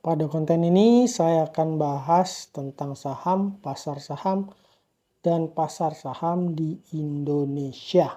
Pada konten ini saya akan bahas tentang saham, dan pasar saham di Indonesia.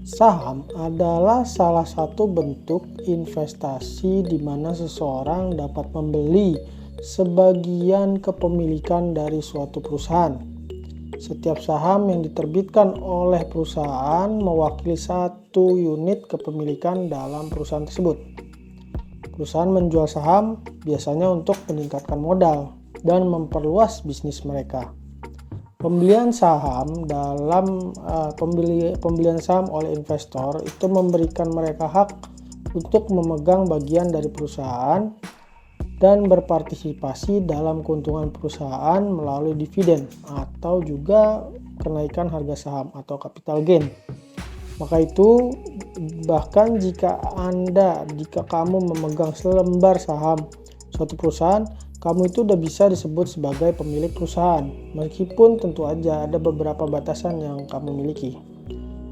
Saham adalah salah satu bentuk investasi di mana seseorang dapat membeli sebagian kepemilikan dari suatu perusahaan. Setiap saham yang diterbitkan oleh perusahaan mewakili satu unit kepemilikan dalam perusahaan tersebut. Perusahaan menjual saham biasanya untuk meningkatkan modal dan memperluas bisnis mereka. Pembelian saham pembelian saham oleh investor itu memberikan mereka hak untuk memegang bagian dari perusahaan dan berpartisipasi dalam keuntungan perusahaan melalui dividen atau juga kenaikan harga saham atau capital gain. Maka itu, bahkan jika kamu memegang selembar saham suatu perusahaan, kamu itu udah bisa disebut sebagai pemilik perusahaan, meskipun tentu aja ada beberapa batasan yang kamu miliki.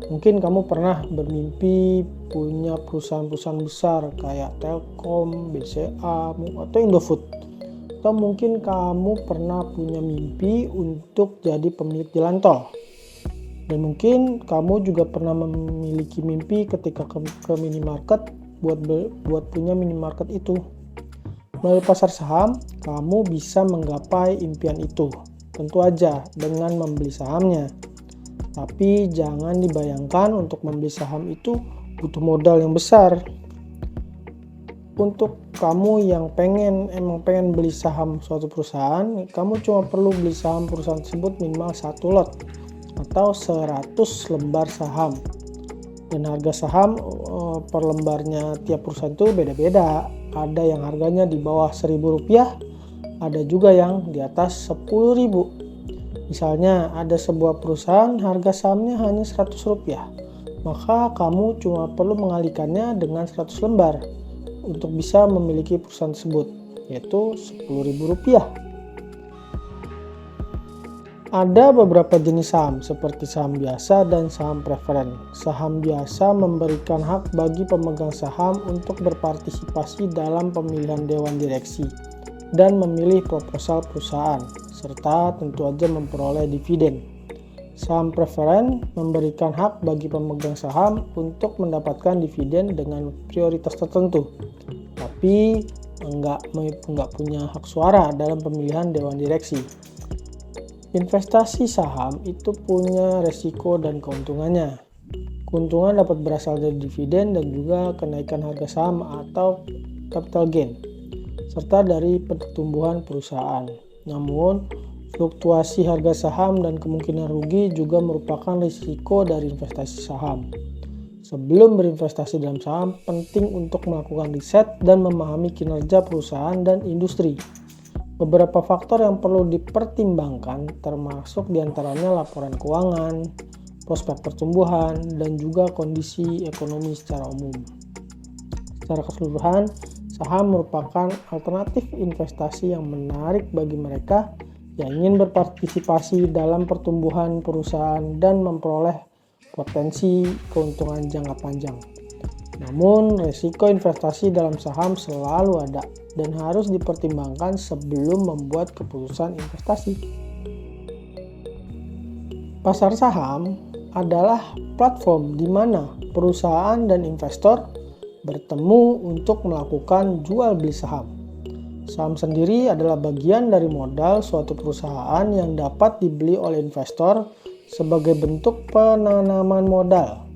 Mungkin kamu pernah bermimpi punya perusahaan-perusahaan besar kayak Telkom, BCA, atau Indofood. Atau mungkin kamu pernah punya mimpi untuk jadi pemilik jalan tol. Dan mungkin kamu juga pernah memiliki mimpi ketika ke minimarket buat punya minimarket itu. Melalui pasar saham, kamu bisa menggapai impian itu. Tentu aja dengan membeli sahamnya. Tapi jangan dibayangkan untuk membeli saham itu butuh modal yang besar. Untuk kamu yang pengen beli saham suatu perusahaan, kamu cuma perlu beli saham perusahaan tersebut minimal 1 lot atau 100 lembar saham. Dan harga saham per lembarnya tiap perusahaan itu beda-beda. Ada yang harganya di bawah Rp1.000, ada juga yang di atas Rp10.000. Misalnya ada sebuah perusahaan harga sahamnya hanya Rp100, maka kamu cuma perlu mengalihkannya dengan 100 lembar untuk bisa memiliki perusahaan tersebut, yaitu Rp10.000. Ada beberapa jenis saham seperti saham biasa dan saham preferen. Saham biasa memberikan hak bagi pemegang saham untuk berpartisipasi dalam pemilihan dewan direksi dan memilih proposal perusahaan, serta tentu aja memperoleh dividen. Saham preferen memberikan hak bagi pemegang saham untuk mendapatkan dividen dengan prioritas tertentu, tapi enggak punya hak suara dalam pemilihan dewan direksi. Investasi saham itu punya resiko dan keuntungannya. Keuntungan dapat berasal dari dividen dan juga kenaikan harga saham atau capital gain, serta dari pertumbuhan perusahaan. Namun, fluktuasi harga saham dan kemungkinan rugi juga merupakan risiko dari investasi saham. Sebelum berinvestasi dalam saham, penting untuk melakukan riset dan memahami kinerja perusahaan dan industri. Beberapa faktor yang perlu dipertimbangkan termasuk diantaranya laporan keuangan, prospek pertumbuhan, dan juga kondisi ekonomi secara umum. Secara keseluruhan, saham merupakan alternatif investasi yang menarik bagi mereka yang ingin berpartisipasi dalam pertumbuhan perusahaan dan memperoleh potensi keuntungan jangka panjang. Namun, risiko investasi dalam saham selalu ada dan harus dipertimbangkan sebelum membuat keputusan investasi. Pasar saham adalah platform di mana perusahaan dan investor bertemu untuk melakukan jual beli saham. Saham sendiri adalah bagian dari modal suatu perusahaan yang dapat dibeli oleh investor sebagai bentuk penanaman modal.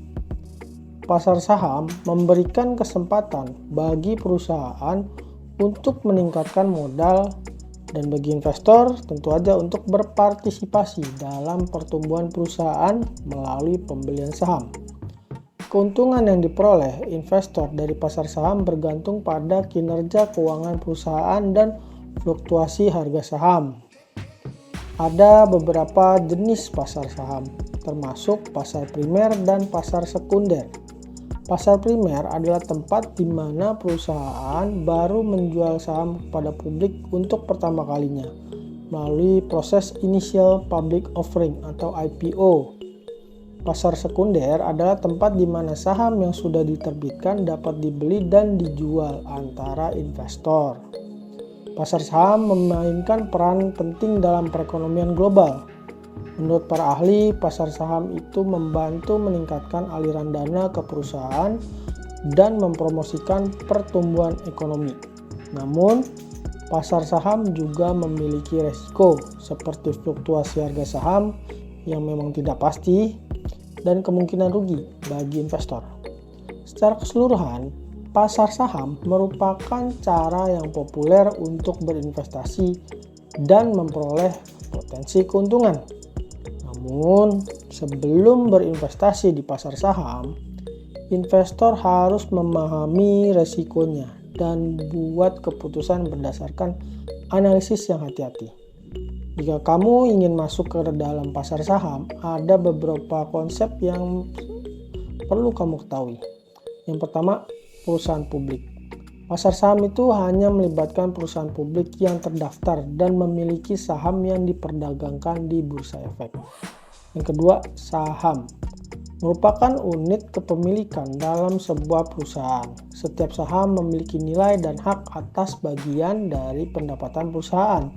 Pasar saham memberikan kesempatan bagi perusahaan untuk meningkatkan modal dan bagi investor tentu aja untuk berpartisipasi dalam pertumbuhan perusahaan melalui pembelian saham. Keuntungan yang diperoleh investor dari pasar saham bergantung pada kinerja keuangan perusahaan dan fluktuasi harga saham. Ada beberapa jenis pasar saham, termasuk pasar primer dan pasar sekunder. Pasar primer adalah tempat di mana perusahaan baru menjual saham kepada publik untuk pertama kalinya. melalui proses Initial Public Offering atau IPO. Pasar sekunder adalah tempat di mana saham yang sudah diterbitkan dapat dibeli dan dijual antara investor. Pasar saham memainkan peran penting dalam perekonomian global. Menurut para ahli, pasar saham itu membantu meningkatkan aliran dana ke perusahaan dan mempromosikan pertumbuhan ekonomi. Namun, pasar saham juga memiliki resiko seperti fluktuasi harga saham yang memang tidak pasti dan kemungkinan rugi bagi investor. Secara keseluruhan, pasar saham merupakan cara yang populer untuk berinvestasi dan memperoleh potensi keuntungan. Namun, sebelum berinvestasi di pasar saham, investor harus memahami resikonya dan buat keputusan berdasarkan analisis yang hati-hati. Jika kamu ingin masuk ke dalam pasar saham, ada beberapa konsep yang perlu kamu ketahui. Yang pertama, perusahaan publik. Pasar saham itu hanya melibatkan perusahaan publik yang terdaftar dan memiliki saham yang diperdagangkan di bursa efek. Yang kedua, saham. Merupakan unit kepemilikan dalam sebuah perusahaan. Setiap saham memiliki nilai dan hak atas bagian dari pendapatan perusahaan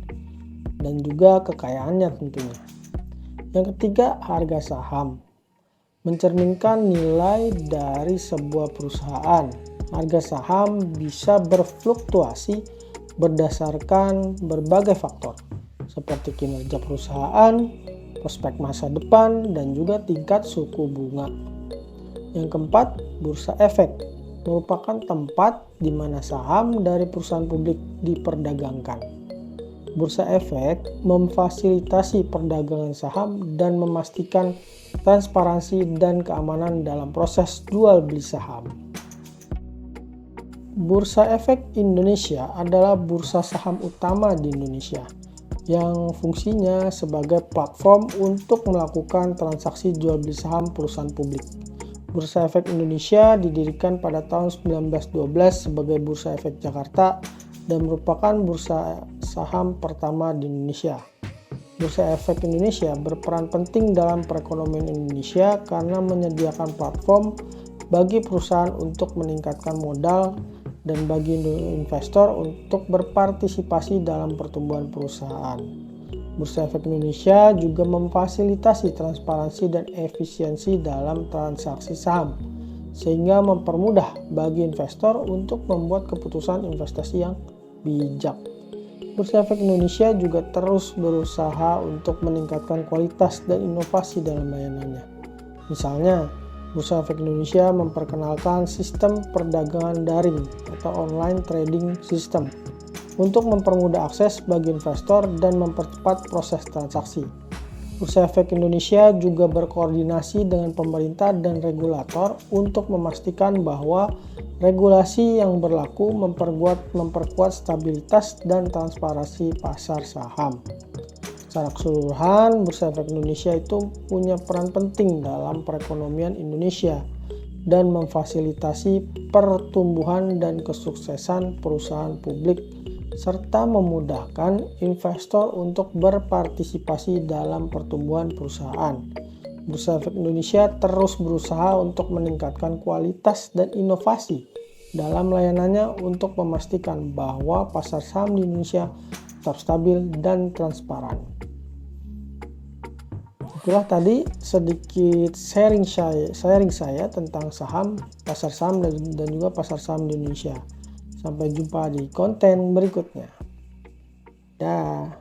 dan juga kekayaannya tentunya. Yang ketiga, harga saham. Mencerminkan nilai dari sebuah perusahaan. Harga saham bisa berfluktuasi berdasarkan berbagai faktor seperti kinerja perusahaan, prospek masa depan, dan juga tingkat suku bunga. Yang keempat, bursa efek. Merupakan tempat di mana saham dari perusahaan publik diperdagangkan. Bursa efek memfasilitasi perdagangan saham dan memastikan transparansi dan keamanan dalam proses jual beli saham. Bursa Efek Indonesia adalah bursa saham utama di Indonesia yang fungsinya sebagai platform untuk melakukan transaksi jual beli saham perusahaan publik. Bursa Efek Indonesia didirikan pada tahun 1912 sebagai Bursa Efek Jakarta dan merupakan bursa saham pertama di Indonesia. Bursa Efek Indonesia berperan penting dalam perekonomian Indonesia karena menyediakan platform bagi perusahaan untuk meningkatkan modal dan bagi investor untuk berpartisipasi dalam pertumbuhan perusahaan. Bursa Efek Indonesia juga memfasilitasi transparansi dan efisiensi dalam transaksi saham, sehingga mempermudah bagi investor untuk membuat keputusan investasi yang bijak. Bursa Efek Indonesia juga terus berusaha untuk meningkatkan kualitas dan inovasi dalam layanannya. Misalnya, Bursa Efek Indonesia memperkenalkan sistem perdagangan daring atau online trading system untuk mempermudah akses bagi investor dan mempercepat proses transaksi. Bursa Efek Indonesia juga berkoordinasi dengan pemerintah dan regulator untuk memastikan bahwa regulasi yang berlaku memperkuat stabilitas dan transparansi pasar saham. Secara keseluruhan, Bursa Efek Indonesia itu punya peran penting dalam perekonomian Indonesia dan memfasilitasi pertumbuhan dan kesuksesan perusahaan publik serta memudahkan investor untuk berpartisipasi dalam pertumbuhan perusahaan. Bursa Efek Indonesia terus berusaha untuk meningkatkan kualitas dan inovasi dalam layanannya untuk memastikan bahwa pasar saham di Indonesia tetap stabil dan transparan. Itulah tadi sedikit sharing saya tentang saham, pasar saham dan juga pasar saham di Indonesia. Sampai jumpa di konten berikutnya. Dah.